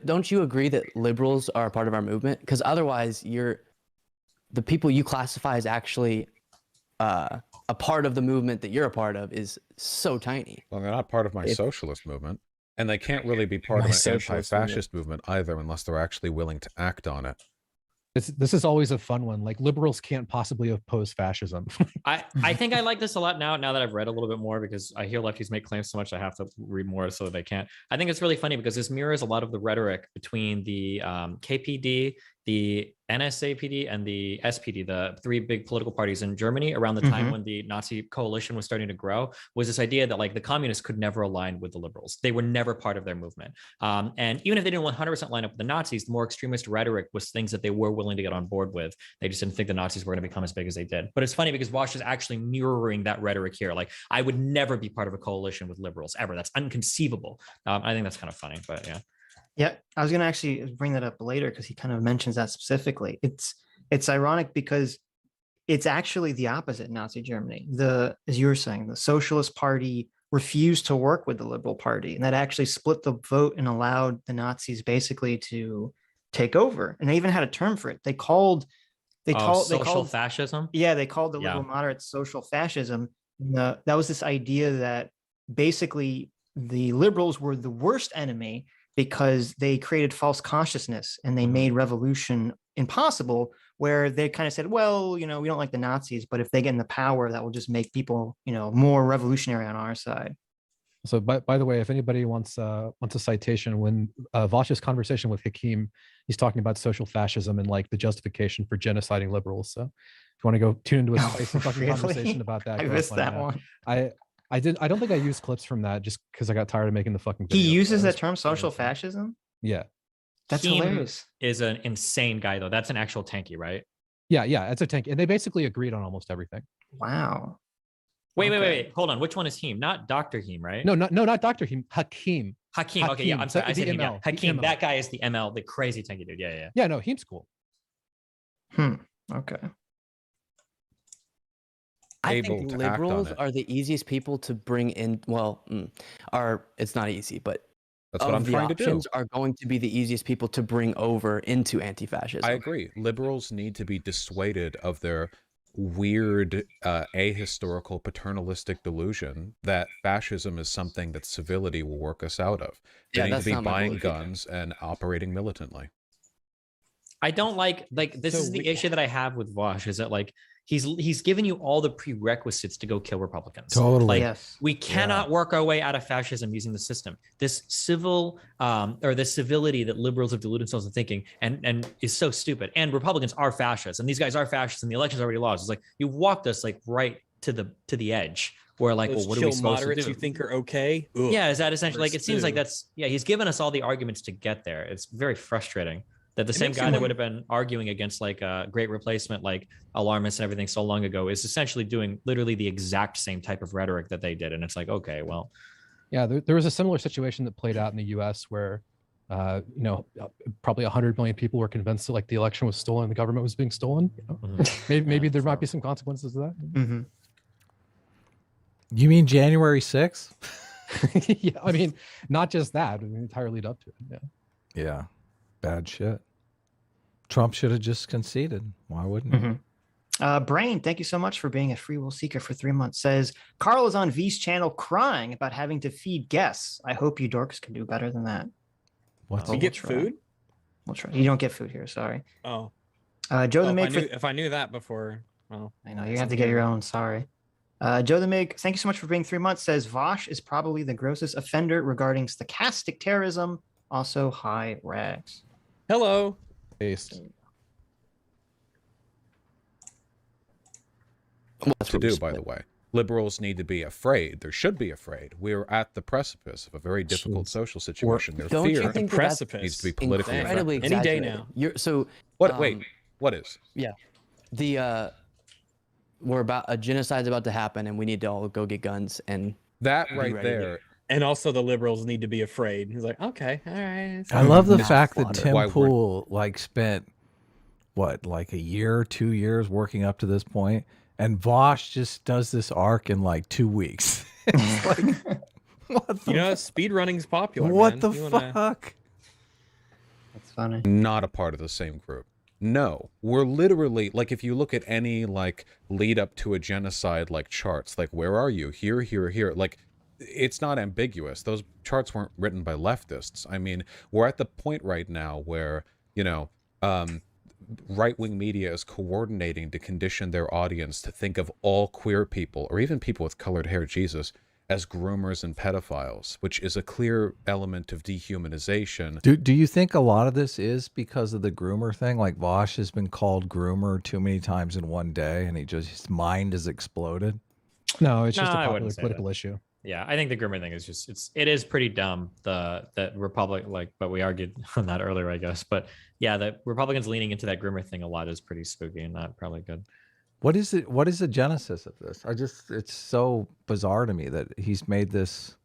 don't you agree that liberals are a part of our movement? Because otherwise, the people you classify as actually a part of the movement that you're a part of is so tiny. Well, they're not part of my socialist movement, and they can't really be part of an anti-fascist movement either unless they're actually willing to act on it. This is always a fun one. Like, liberals can't possibly oppose fascism. I think I like this a lot now that I've read a little bit more, because I hear lefties make claims so much I have to read more so that they can't. I think it's really funny because this mirrors a lot of the rhetoric between the KPD, the NSAPD, and the SPD, the three big political parties in Germany around the time when the Nazi coalition was starting to grow. Was this idea that like the communists could never align with the liberals. They were never part of their movement. And even if they didn't 100% line up with the Nazis, the more extremist rhetoric was things that they were willing to get on board with. They just didn't think the Nazis were going to become as big as they did. But it's funny because Vaush is actually mirroring that rhetoric here. Like, I would never be part of a coalition with liberals ever. That's inconceivable. I think that's kind of funny, but yeah. Yeah, I was going to actually bring that up later because he kind of mentions that specifically. It's ironic because it's actually the opposite in Nazi Germany. As you were saying, the Socialist Party refused to work with the Liberal Party, and that actually split the vote and allowed the Nazis basically to take over. And they even had a term for it. They called social fascism. Yeah, they called the liberal moderates social fascism. That was this idea that basically the liberals were the worst enemy because they created false consciousness and they made revolution impossible, where they kind of said, well, we don't like the Nazis, but if they get in the power, that will just make people, more revolutionary on our side. So by the way, if anybody wants a citation, when Vaush's conversation with Hakeem, he's talking about social fascism and like the justification for genociding liberals. So if you want to go tune into a spicy fucking conversation about that, I missed that one. I don't think I used clips from that just because I got tired of making the fucking video. He uses that term, social fascism? Yeah. That's hilarious. Is an insane guy, though. That's an actual tanky, right? Yeah, it's a tanky. And they basically agreed on almost everything. Wow. Wait. Hold on. Which one is Heem? Not Dr. Heem, right? No, not Dr. Heem. Hakeem. Hakeem. Okay, yeah, I'm sorry. I said Heem. Yeah. Hakeem, ML. that guy is the ML, the crazy tanky dude. Yeah. Yeah, no, Heem's cool. Okay. I think liberals are the easiest people to bring in. Well, it's not easy, but that's what I'm trying to do. Are going to be the easiest people to bring over into anti-fascism. I agree. Liberals need to be dissuaded of their weird, ahistorical, paternalistic delusion that fascism is something that civility will work us out of. They need to be buying guns and operating militantly. I don't like this is the issue that I have with Vaush, is that like he's given you all the prerequisites to go kill Republicans. Totally. Like, we cannot work our way out of fascism using the system. This civil or this civility that liberals have deluded themselves into thinking and is so stupid. And Republicans are fascists, and these guys are fascists, and the election's already lost. It's like you walked us like right to the edge. Where like, well, what are we supposed to do? You think are okay? Ugh. Yeah, is that essentially like it seems like that's he's given us all the arguments to get there. It's very frustrating. That the same guy that would have been arguing against like a great replacement, like alarmists and everything so long ago, is essentially doing literally the exact same type of rhetoric that they did. And it's like, okay, well. Yeah, there was a similar situation that played out in the US where, probably 100 million people were convinced that like the election was stolen, the government was being stolen. Maybe there might be some consequences to that. You mean January 6th? Yeah, I mean, not just that, the entire lead up to it. Yeah. Bad shit. Trump should have just conceded. Why wouldn't he? Brain, thank you so much for being a free will seeker for 3 months. Says Carl is on V's channel crying about having to feed guests. I hope you dorks can do better than that. What? You get food? We'll try. You don't get food here. Sorry. Oh. Joe the Mig. If I knew that before, well, I know you have to get your own. Sorry. Joe the Mig, thank you so much for being 3 months. Says Vaush is probably the grossest offender regarding stochastic terrorism. Also, hi Rags. Hello. Based. What to do, by the way. Liberals need to be afraid. They should be afraid. We're at the precipice of a very difficult social situation. Their fear the precipice needs to be politically incredibly any day now. Wait, what is? Yeah, we're about a genocide's about to happen, and we need to all go get guns and that right there. And also the liberals need to be afraid. He's like, okay, all right. I love the fact that Tim Pool like spent like a year, 2 years working up to this point, and Vaush just does this arc in like 2 weeks. It's like, what the speed running's popular. What the fuck? That's funny. Not a part of the same group. No, we're literally, like, if you look at any, like, lead up to a genocide, like, charts, like, where are you? Here, here, here. Like, it's not ambiguous. Those charts weren't written by leftists. I mean, we're at the point right now where, you know, right-wing media is coordinating to condition their audience to think of all queer people, or even people with colored hair, Jesus, as groomers and pedophiles, which is a clear element of dehumanization. Do you think a lot of this is because of the groomer thing? Like Vaush has been called groomer too many times in one day, and his mind has exploded? No, it's just No, a I popular wouldn't say political that. issue. Yeah, I think the groomer thing is just it is pretty dumb. That Republic, like, but we argued on that earlier, I guess. But yeah, the Republicans leaning into that groomer thing a lot is pretty spooky and not probably good. What is it? What is the genesis of this? It's so bizarre to me that he's made this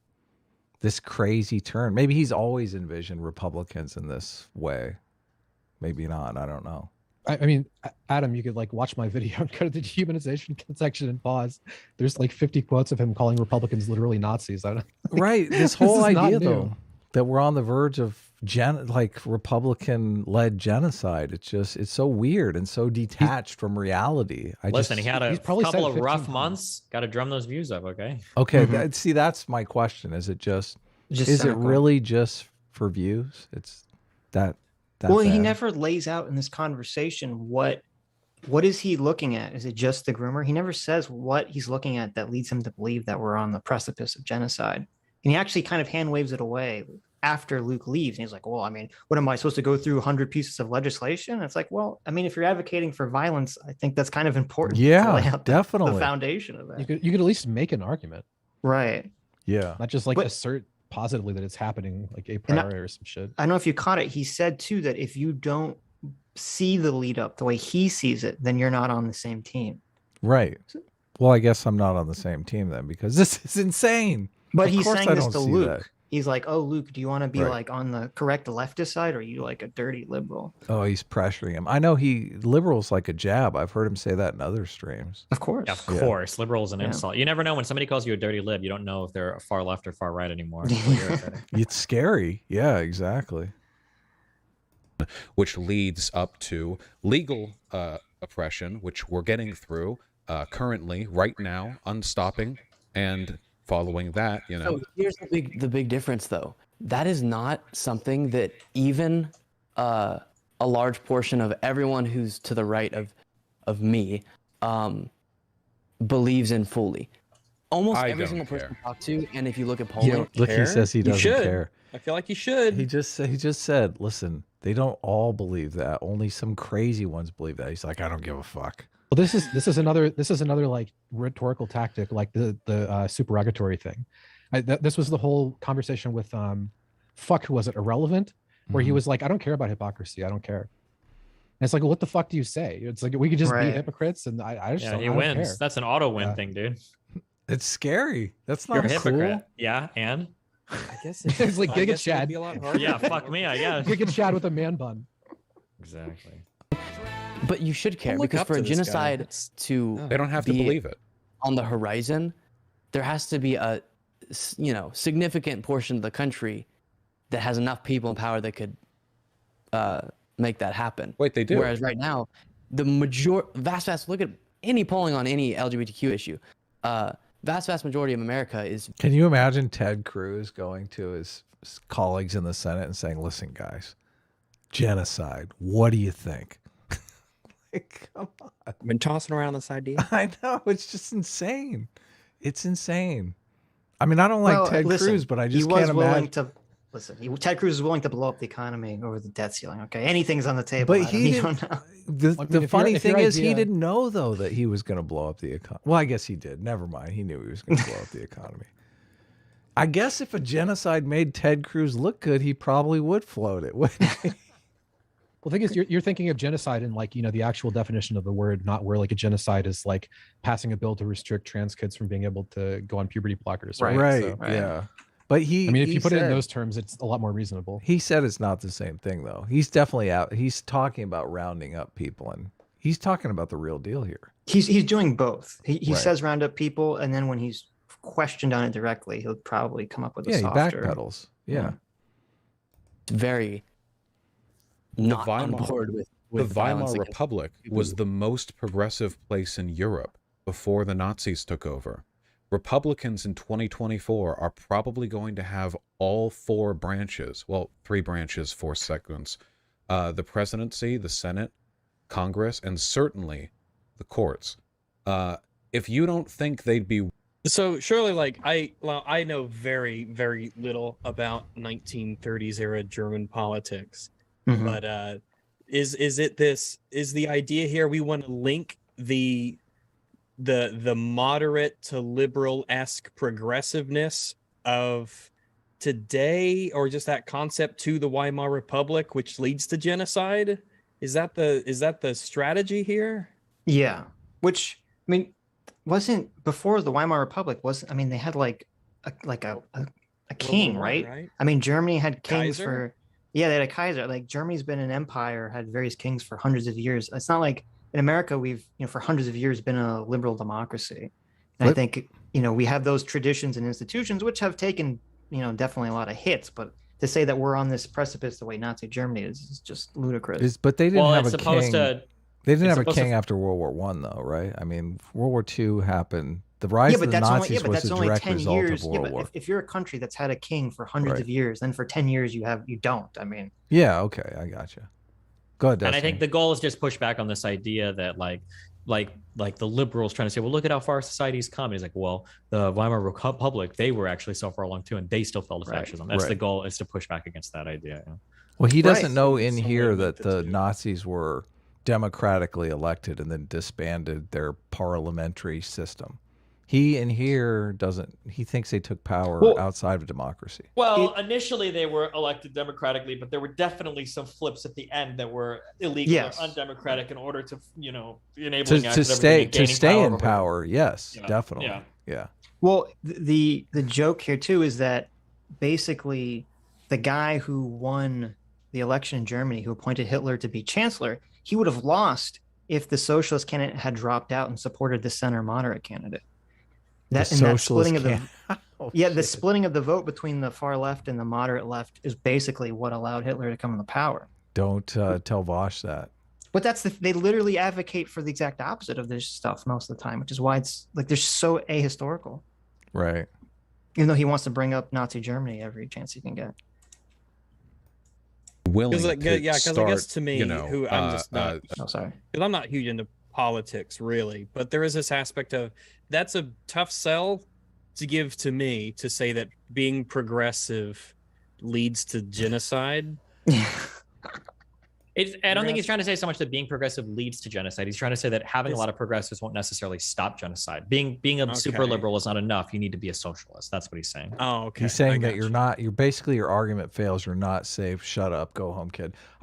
crazy turn. Maybe he's always envisioned Republicans in this way. Maybe not. I don't know. I mean, Adam, you could like watch my video and go to the dehumanization section and pause. There's like 50 quotes of him calling Republicans literally Nazis. I don't. Right. This whole is not idea, new. though, that we're on the verge of Republican-led genocide. It's so weird and so detached from reality. Listen, he had a he's probably couple said of 15 rough times. months. Got to drum those views up, okay? Okay, see, that's my question. Is it just is it cynical. really just for views? It's that Well, he bad? never lays out in this conversation what is he looking at? Is it just the groomer? He never says what he's looking at that leads him to believe that we're on the precipice of genocide. And he actually kind of hand waves it away after Luke leaves. And he's like, well, I mean, what am I supposed to go through 100 pieces of legislation? And it's like, well, I mean, if you're advocating for violence, I think that's kind of important. to Yeah, lay out definitely. the foundation of that. You could at least make an argument, Right. Yeah. not just like But- assert positively that it's happening like a And I- priori or some shit. I don't know if you caught it. He said too that if you don't see the lead up the way he sees it, then you're not on the same team. Right. Well, I guess I'm not on the same team then because this is insane. But Of he's course saying I this don't to see Luke. that. He's like, oh, Luke, do you want to be Right. like on the correct leftist side, or are you like a dirty liberal? Oh, he's pressuring him. I know liberals like a jab. I've heard him say that in other streams. Of course. Of course, liberal is an Yeah. insult. You never know when somebody calls you a dirty lib. You don't know if they're far left or far right anymore. So you're okay. It's scary. Yeah, exactly. Which leads up to legal oppression, which we're getting through currently, right now, unstopping, and following that, you know. So here's the big difference, though. That is not something that even a large portion of everyone who's to the right of me believes in fully. Almost I every don't single person care. I talk to, and if you look at polling, Look, he says he You doesn't should. care. I feel like you should. He just said, listen, they don't all believe that. Only some crazy ones believe that. He's like, I don't give a fuck. Well, this is another like rhetorical tactic, like the supererogatory thing. This was the whole conversation with fuck, who was it, Irrelevant, where he was like, I don't care about hypocrisy, I don't care. And it's like, well, what the fuck do you say? It's like we could just be Right. hypocrites, and I just Yeah, don't, he I don't wins. care. That's an auto win Yeah. thing, dude. It's scary. That's You're not a cool. hypocrite. Yeah, and I guess It's like I Giga guess it would Chad. be a lot harder. yeah, fuck me, I guess. You get Chad with a man bun. Exactly. but you should care look because up for to a this guy. genocide It's- to They don't have to be believe it. on the horizon, there has to be a significant portion of the country that has enough people in power that could make that happen. Wait, they do. Whereas right now, the vast look at any polling on any LGBTQ issue, vast majority of America is Can you imagine Ted Cruz going to his colleagues in the Senate and saying, listen, guys, genocide, what do you think? Like, come on. I've been tossing around this idea. I know. It's just insane. It's insane. I mean, I don't like Well, Ted listen, Cruz, but I he just was can't willing imagine. to listen. Ted Cruz is willing to blow up the economy over the debt ceiling. Okay, anything's on the table. But Adam, he you didn't, don't know. the I mean, funny if your thing is he idea- didn't know, though, that he was going to blow up the economy. Well, I guess he did. Never mind. He knew he was going to blow up the economy. I guess if a genocide made Ted Cruz look good, he probably would float it, wouldn't he? Well, the thing is, you're thinking of genocide in like, the actual definition of the word, not where like a genocide is like passing a bill to restrict trans kids from being able to go on puberty blockers. Right. Right. So, Yeah. But he, I mean, if he you put it in said- those terms, it's a lot more reasonable. He said it's not the same thing, though. He's definitely out. He's talking about rounding up people, and he's talking about the real deal here. He's doing both. He Right. says round up people, and then when he's questioned on it directly, he'll probably come up with a Yeah, he softer. backpedals. Yeah. very not on Weimar- board with the violence Weimar against Republic people. was the most progressive place in Europe before the Nazis took over. Republicans in 2024 are probably going to have all 4 branches, well, 3 branches, 4 segments, the presidency, the Senate, Congress, and certainly the courts. If you don't think they'd be... So surely, like, I know very, very little about 1930s era German politics, but is the idea here we want to link the moderate to liberal-esque progressiveness of today, or just that concept, to the Weimar Republic, which leads to genocide? Is that the strategy here? Yeah, which, I mean, wasn't before the Weimar Republic, I mean, they had like a king, right? I mean, Germany had kings Kaiser? they had a Kaiser. Like, Germany's been an empire, had various kings for hundreds of years. It's not like in America, we've, for hundreds of years been a liberal democracy. And I think, we have those traditions and institutions, which have taken, definitely a lot of hits, but to say that we're on this precipice the way Nazi Germany is just ludicrous. But they didn't have a supposed king. to They didn't have a supposed to- king after World War One, though, right? I mean, World War II happened. The rise of the Nazis was a direct result of World War. If you're a country that's had a king for hundreds of years, then for 10 years you don't. I mean, yeah, okay, I gotcha. Go ahead, Destiny. And I think the goal is just push back on this idea that like the liberals trying to say, well, look at how far society's come. And he's like, well, the Weimar Republic, they were actually so far along too, and they still fell to fascism. That's the goal, is to push back against that idea. Yeah. Well, he doesn't know in here that the Nazis were democratically elected and then disbanded their parliamentary system. He in here doesn't. He thinks they took power outside of democracy. Well, initially they were elected democratically, but there were definitely some flips at the end that were illegal or undemocratic in order to, enabling to stay in power. Yes, definitely. Yeah. Well, the joke here too is that basically the guy who won the election in Germany, who appointed Hitler to be chancellor, he would have lost if the socialist candidate had dropped out and supported the center moderate candidate. That splitting of the splitting of the vote between the far left and the moderate left is basically what allowed Hitler to come into power. Don't tell Vaush that. But they literally advocate for the exact opposite of this stuff most of the time, which is why it's like they're so ahistorical. Right. Even though he wants to bring up Nazi Germany every chance he can get. Willing to because I guess to me, who I'm just not. Sorry. Because I'm not huge into politics, really, but there is this aspect of that's a tough sell to give to me, to say that being progressive leads to genocide. I don't think he's trying to say so much that being progressive leads to genocide. He's trying to say that having a lot of progressives won't necessarily stop genocide. Being a super liberal is not enough. You need to be a socialist. That's what he's saying. Oh, okay. He's saying that you're basically your argument fails. You're not safe. Shut up. Go home, kid.